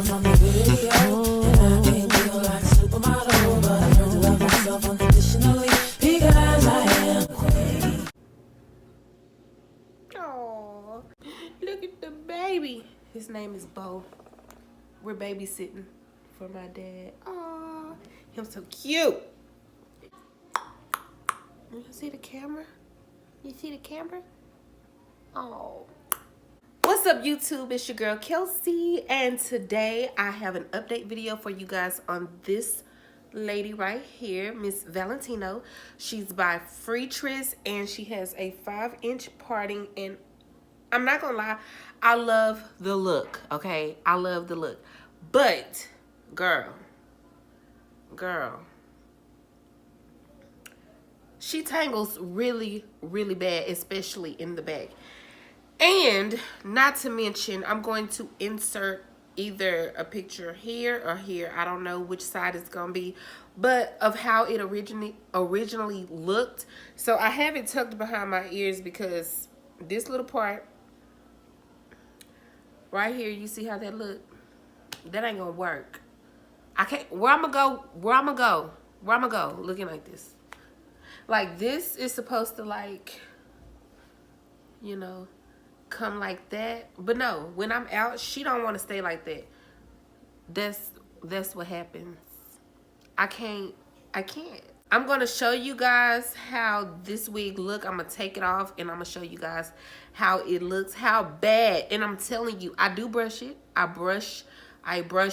myself on the video, and I can't feel like a supermodel, but I learned to love myself unconditionally because I am queen. Oh, look at the baby. His name is Bo. We're babysitting for my dad. Oh, him so cute. You see the camera? You see the camera? Oh. What's up, YouTube? It's your girl Kelsey, and today I have an update video for you guys on this lady right here, Miss Valentino. She's by Freetress, and she has a 5-inch parting, and I'm not gonna lie, I love the look, okay? I love the look. But, girl, she tangles really, really bad, especially in the back. And not to mention, I'm going to insert either a picture here or here. I don't know which side it's going to be, but of how it originally looked. So I have it tucked behind my ears because this little part right here, you see how that look? That ain't going to work. I can't, where I'm going to go, looking like this. Like, this is supposed to, like, you know, come like that. But no, when I'm out, she don't want to stay like that. That's what happens. I can't. I'm going to show you guys how this wig look. I'm going to take it off and I'm going to show you guys how it looks, how bad. And I'm telling you, I do brush it. I brush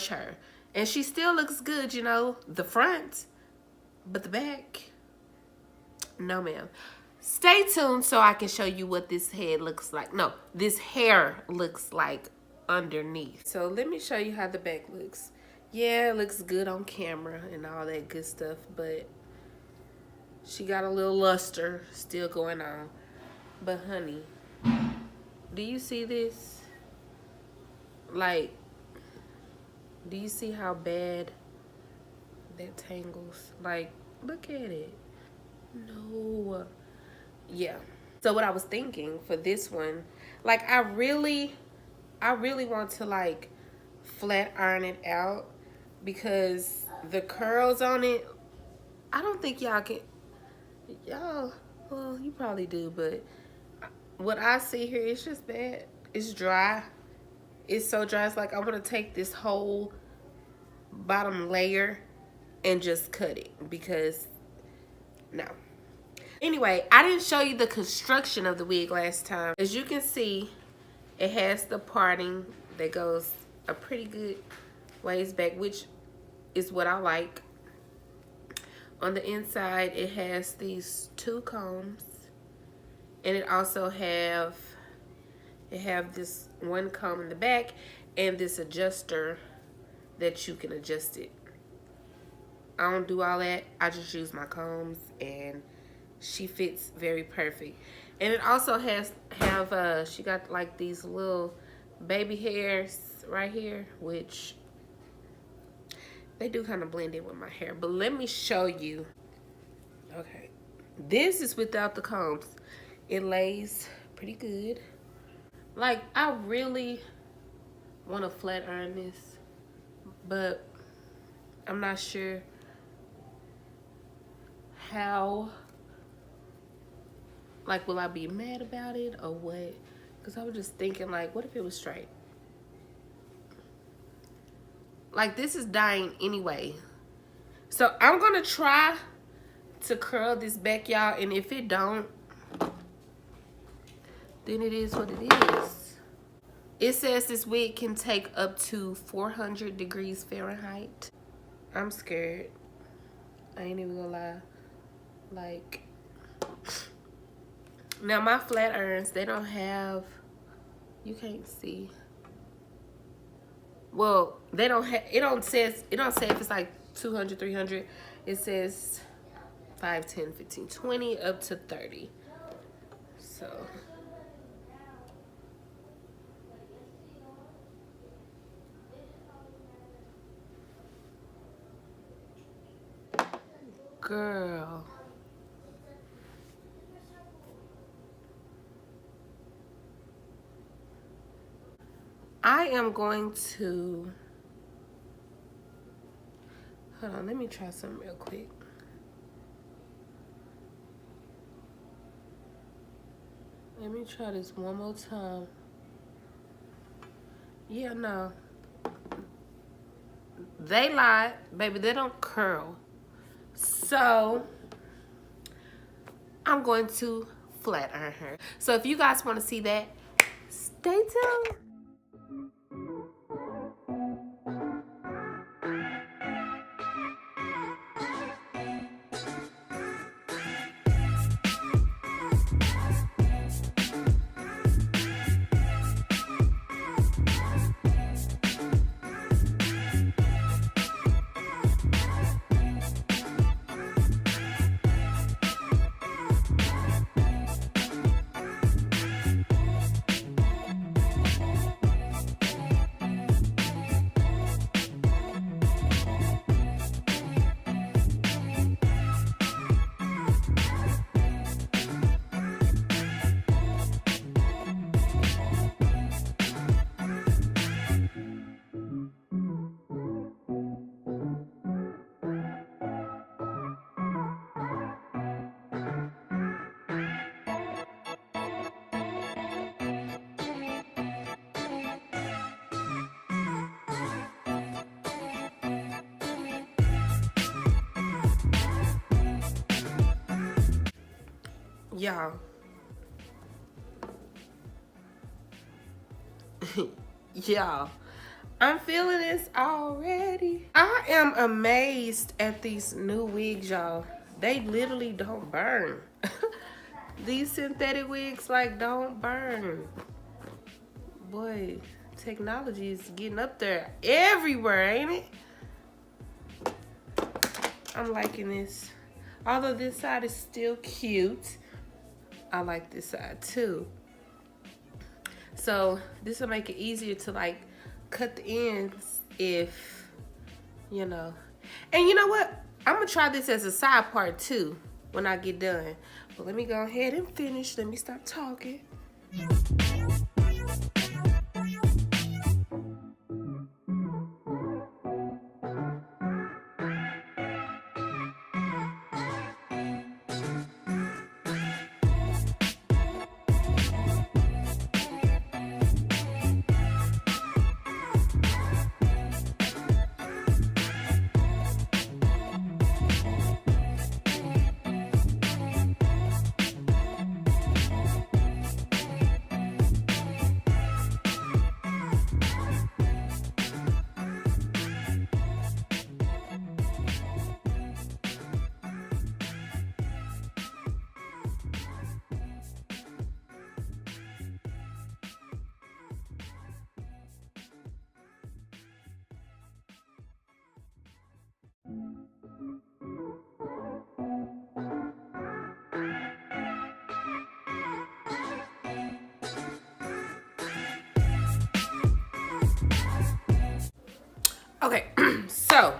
her. And she still looks good, you know, the front. But the back, no ma'am. Stay tuned so I can show you what this head looks like. No, this hair looks like underneath. So let me show you how the back looks. Yeah, it looks good on camera and all that good stuff, but she got a little luster still going on. But honey, do you see this? Like, do you see how bad that tangles? Like, look at it. No. Yeah. So what I was thinking for this one, like, I really want to, like, flat iron it out because the curls on it, I don't think y'all can, well, you probably do, but what I see here is just bad. It's dry. It's so dry. It's like I want to take this whole bottom layer and just cut it because no. Anyway, I didn't show you the construction of the wig last time. As you can see, it has the parting that goes a pretty good ways back, which is what I like. On the inside, it has these 2 combs, and it also have this 1 comb in the back and this adjuster that you can adjust it. I don't do all that. I just use my combs, and she fits very perfect. And it also she got like these little baby hairs right here, which they do kind of blend in with my hair. But let me show you. Okay, this is without the combs. It lays pretty good. Like, I really want to flat iron this, but I'm not sure how. Like, will I be mad about it or what? Because I was just thinking, like, what if it was straight? Like, this is dying anyway. So I'm going to try to curl this back, y'all. And if it don't, then it is what it is. It says this wig can take up to 400 degrees Fahrenheit. I'm scared. I ain't even gonna lie. Like, now my flat irons, they don't have, you can't see. Well, they don't have, it don't say if it's like 200, 300. It says 5, 10, 15, 20, up to 30. So girl, I am going to Hold on, let me try something real quick. Let me try this one more time. Yeah, no. They lied. Baby, they don't curl. So, I'm going to flat iron her. So, if you guys want to see that, stay tuned. Y'all. Y'all. I'm feeling this already. I am amazed at these new wigs, y'all. They literally don't burn. These synthetic wigs, like, don't burn. Boy, technology is getting up there everywhere, ain't it? I'm liking this. Although this side is still cute, I like this side too. So this will make it easier to like cut the ends if, you know. And you know what? I'm gonna try this as a side part too when I get done. But let me go ahead and finish. Let me stop talking. Okay, so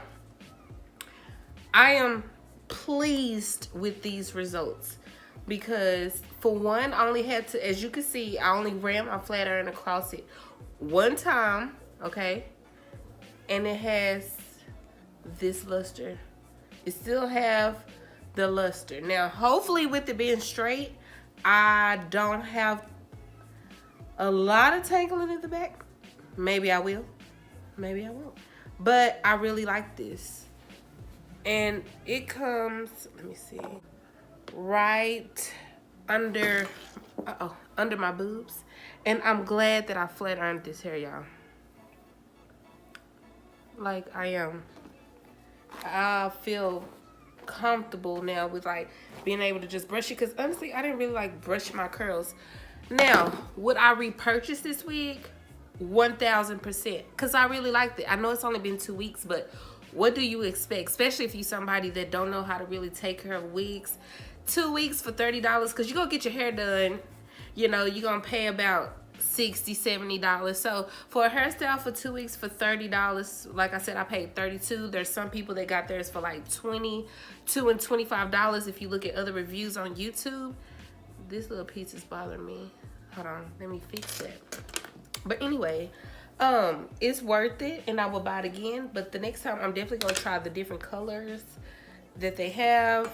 I am pleased with these results because for one, I only had to, as you can see, I only ran my flat iron across it one time, okay? And it has this luster. It still have the luster. Now, hopefully with it being straight, I don't have a lot of tangling in the back. Maybe I will, maybe I won't. But I really like this. And it comes, let me see, right under, under my boobs. And I'm glad that I flat ironed this hair, y'all. Like, I am. I feel comfortable now with like being able to just brush it. Because honestly, I didn't really like brush my curls. Now, would I repurchase this wig? 1000%, because I really liked it. I know it's only been 2 weeks, but what do you expect, especially if you're somebody that don't know how to really take care of wigs? 2 weeks for $30, because you're gonna get your hair done, you know, you're gonna pay about $60-$70. So for a hairstyle for 2 weeks for $30, like I said, I paid $32. There's some people that got theirs for like $22 and $25 if you look at other reviews on YouTube. This little piece is bothering me. Hold on, let me fix that. But anyway, It's worth it, and I will buy it again. But the next time, I'm definitely gonna try the different colors that they have,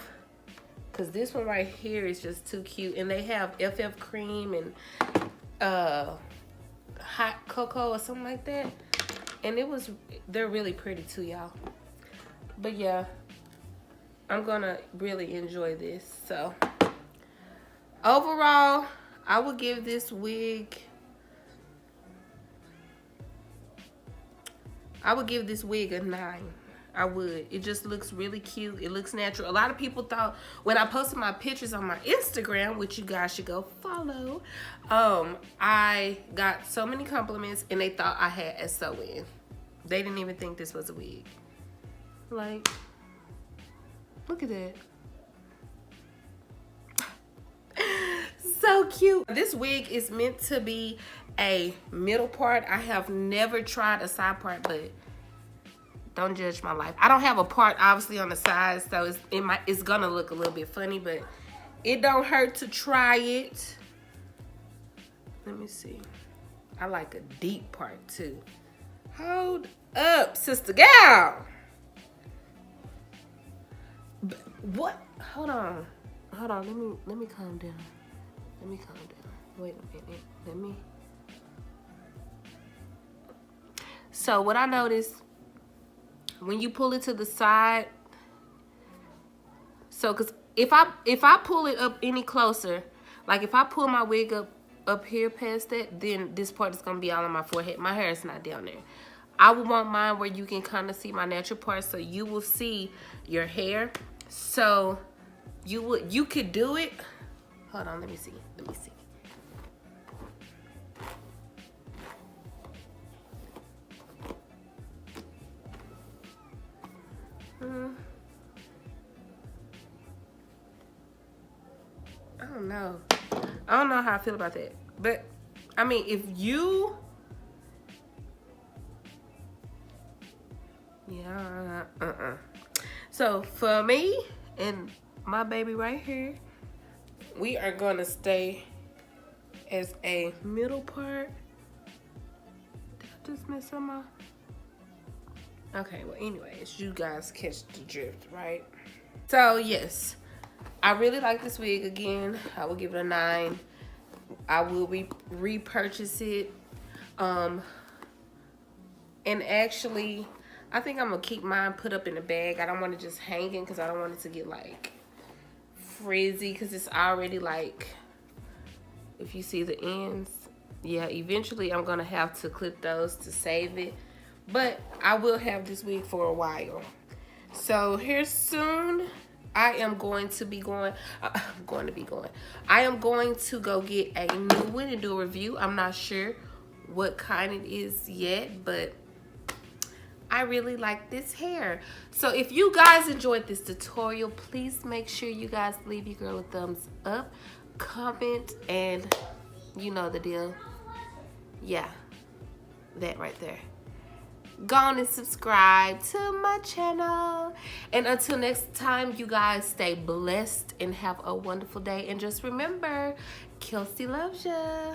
because this one right here is just too cute. And they have FF cream and hot cocoa or something like that, and they're really pretty too, y'all. But yeah, I'm gonna really enjoy this. So overall, I would give this wig, a 9. I would. It just looks really cute. It looks natural. A lot of people thought when I posted my pictures on my Instagram, which you guys should go follow, I got so many compliments, and they thought I had a sew-in. They didn't even think this was a wig. Like, look at that. So cute. This wig is meant to be a middle part. I have never tried a side part, but don't judge my life. I don't have a part obviously on the sides, so it's gonna look a little bit funny, but it don't hurt to try it. Let me see. I like a deep part too. Hold up, sister gal. What? Hold on. Let me calm down. Wait a minute. So what I noticed, when you pull it to the side, so because if I pull it up any closer, like if I pull my wig up here past that, then this part is gonna be all on my forehead. My hair is not down there. I would want mine where you can kind of see my natural part, so you will see your hair. So you could do it. Hold on, let me see. I don't know how I feel about that. But I mean, if you, yeah, So for me and my baby right here, we are gonna stay as a middle part. Did I just mess up my? Okay, well anyways, you guys catch the drift, right? So yes, I really like this wig. Again, I will give it a 9. I will repurchase it. And actually, I think I'm gonna keep mine put up in a bag. I don't want to just hang it because I don't want it to get like frizzy, because it's already like, if you see the ends, yeah, eventually I'm gonna have to clip those to save it. But I will have this wig for a while. So here soon, I am going to be going. I am going to go get a new one and do a review. I'm not sure what kind it is yet, but I really like this hair. So if you guys enjoyed this tutorial, please make sure you guys leave your girl a thumbs up, comment, and you know the deal. Yeah, that right there. Go on and subscribe to my channel. And until next time, you guys stay blessed and have a wonderful day. And just remember, Kelsey loves ya.